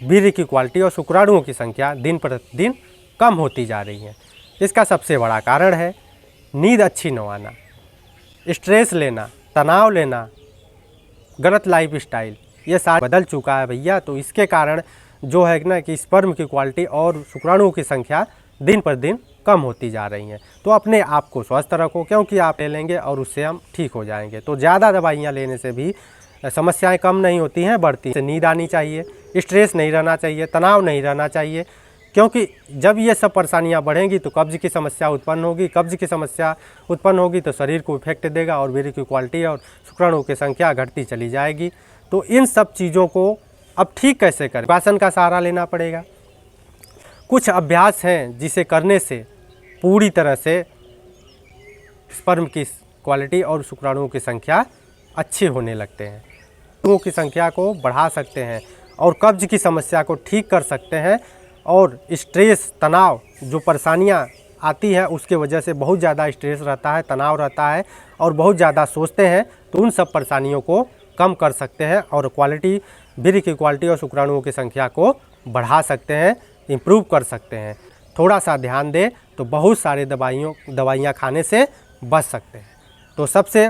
वीर्य की क्वालिटी और शुक्राणुओं की संख्या दिन प्रतिदिन कम होती जा रही है। इसका सबसे बड़ा कारण है नींद अच्छी न आना, स्ट्रेस लेना, तनाव लेना, गलत लाइफस्टाइल, ये सारा बदल चुका है भैया। तो इसके कारण जो है ना कि स्पर्म की क्वालिटी और शुक्राणुओं की संख्या दिन पर दिन कम होती जा रही हैं। तो अपने आप को स्वस्थ रखो, क्योंकि आप ले लेंगे और उससे हम ठीक हो जाएंगे। तो ज़्यादा दवाइयाँ लेने से भी समस्याएं कम नहीं होती हैं, बढ़ती हैं। नींद आनी चाहिए, स्ट्रेस नहीं रहना चाहिए, तनाव नहीं रहना चाहिए, क्योंकि जब ये सब परेशानियां बढ़ेंगी तो कब्ज की समस्या उत्पन्न होगी। कब्ज की समस्या उत्पन्न होगी तो शरीर को इफेक्ट देगा और वीर्य की क्वालिटी और शुक्राणुओं की संख्या घटती चली जाएगी। तो इन सब चीज़ों को अब ठीक कैसे करें? योगासन का सहारा लेना पड़ेगा। कुछ अभ्यास हैं जिसे करने से पूरी तरह से स्पर्म की क्वालिटी और शुक्राणुओं की संख्या अच्छी होने लगते हैं, शुक्राणुओं की संख्या को बढ़ा सकते हैं और कब्ज की समस्या को ठीक कर सकते हैं। और स्ट्रेस, तनाव, जो परेशानियां आती हैं उसके वजह से बहुत ज़्यादा स्ट्रेस रहता है, तनाव रहता है और बहुत ज़्यादा सोचते हैं, तो उन सब परेशानियों को कम कर सकते हैं और क्वालिटी, वीर्य की क्वालिटी और शुक्राणुओं की संख्या को बढ़ा सकते हैं, इम्प्रूव कर सकते हैं। थोड़ा सा ध्यान दें तो बहुत सारे दवाइयाँ खाने से बच सकते हैं। तो सबसे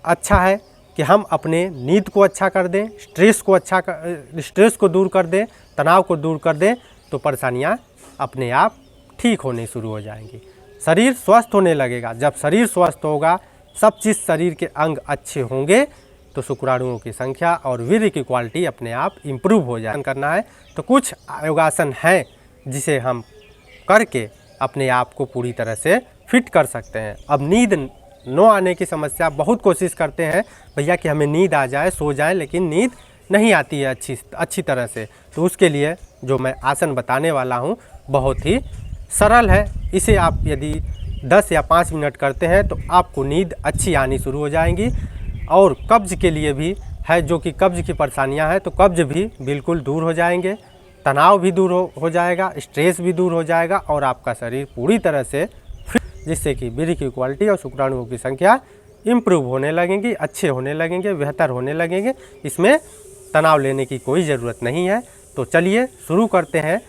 अच्छा है कि हम अपने नींद को अच्छा कर दें, स्ट्रेस को दूर कर दें, तनाव को दूर कर दें, तो परेशानियां अपने आप ठीक होने शुरू हो जाएंगी। शरीर स्वस्थ होने लगेगा। जब शरीर स्वस्थ होगा, सब चीज़ शरीर के अंग अच्छे होंगे, तो शुक्राणुओं की संख्या और वीर्य की क्वालिटी अपने आप इम्प्रूव हो जाए। करना है तो कुछ योगासन हैं जिसे हम करके अपने आप को पूरी तरह से फिट कर सकते हैं। अब नींद न आने की समस्या, बहुत कोशिश करते हैं भैया कि हमें नींद आ जाए, सो जाए, लेकिन नींद नहीं आती है अच्छी तरह से। तो उसके लिए जो मैं आसन बताने वाला हूँ बहुत ही सरल है। इसे आप यदि 10 या 5 मिनट करते हैं तो आपको नींद अच्छी आनी शुरू हो जाएंगी। और कब्ज के लिए भी है, जो कि कब्ज की परेशानियां हैं, तो कब्ज भी बिल्कुल दूर हो जाएंगे, तनाव भी दूर हो जाएगा, स्ट्रेस भी दूर हो जाएगा और आपका शरीर पूरी तरह से फिट, जिससे कि वीर्य की क्वालिटी और शुक्राणुओं की संख्या इम्प्रूव होने लगेंगी, अच्छे होने लगेंगे, बेहतर होने लगेंगे। इसमें तनाव लेने की कोई ज़रूरत नहीं है। तो चलिए शुरू करते हैं।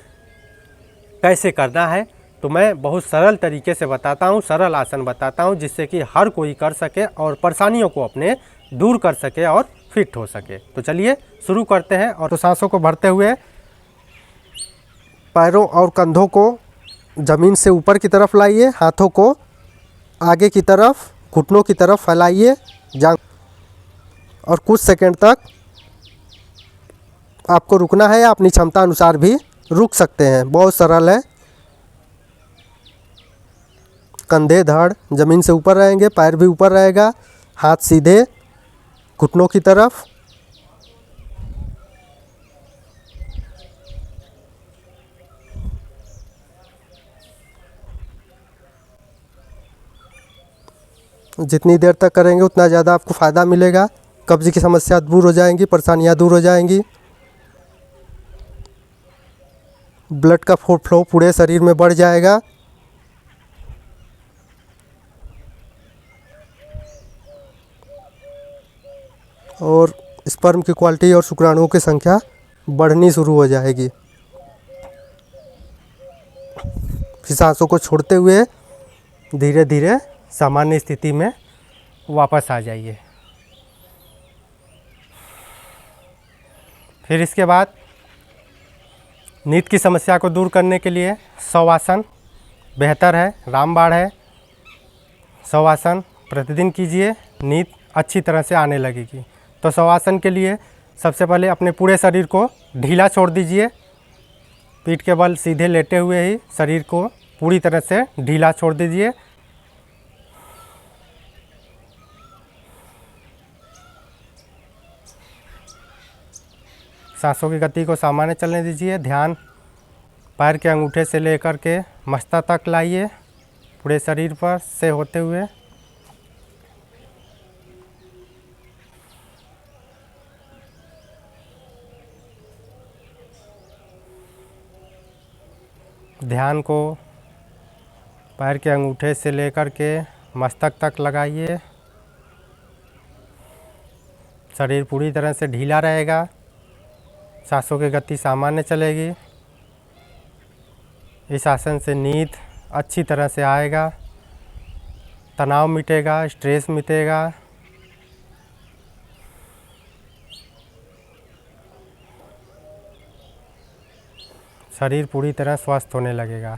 कैसे करना है तो मैं बहुत सरल तरीके से बताता हूँ, सरल आसन बताता हूँ, जिससे कि हर कोई कर सके और परेशानियों को अपने दूर कर सके और फिट हो सके। तो चलिए शुरू करते हैं। और तो सांसों को भरते हुए पैरों और कंधों को ज़मीन से ऊपर की तरफ लाइए, हाथों को आगे की तरफ, घुटनों की तरफ फैलाइए और कुछ सेकंड तक आपको रुकना है या अपनी क्षमता अनुसार भी रुक सकते हैं। बहुत सरल है। कंधे, धड़ ज़मीन से ऊपर रहेंगे, पैर भी ऊपर रहेगा, हाथ सीधे घुटनों की तरफ। जितनी देर तक करेंगे उतना ज़्यादा आपको फ़ायदा मिलेगा। कब्ज़ की समस्या दूर हो जाएंगी, परेशानियाँ दूर हो जाएंगी, ब्लड का फ्लो पूरे शरीर में बढ़ जाएगा। और स्पर्म की क्वालिटी और शुक्राणुओं की संख्या बढ़नी शुरू हो जाएगी। फिर सांसों को छोड़ते हुए धीरे धीरे सामान्य स्थिति में वापस आ जाइए। फिर इसके बाद नींद की समस्या को दूर करने के लिए शवासन बेहतर है, रामबाण है। शवासन प्रतिदिन कीजिए, नींद अच्छी तरह से आने लगेगी। तो शवासन के लिए सबसे पहले अपने पूरे शरीर को ढीला छोड़ दीजिए। पीठ के बल सीधे लेटे हुए ही शरीर को पूरी तरह से ढीला छोड़ दीजिए। सांसों की गति को सामान्य चलने दीजिए। ध्यान पैर के अंगूठे से लेकर के मस्तक तक लाइए, पूरे शरीर पर से होते हुए। ध्यान को पैर के अंगूठे से लेकर के मस्तक तक लगाइए। शरीर पूरी तरह से ढीला रहेगा। सांसों की गति सामान्य चलेगी। इस आसन से नींद अच्छी तरह से आएगा, तनाव मिटेगा, स्ट्रेस मिटेगा। शरीर पूरी तरह स्वस्थ होने लगेगा।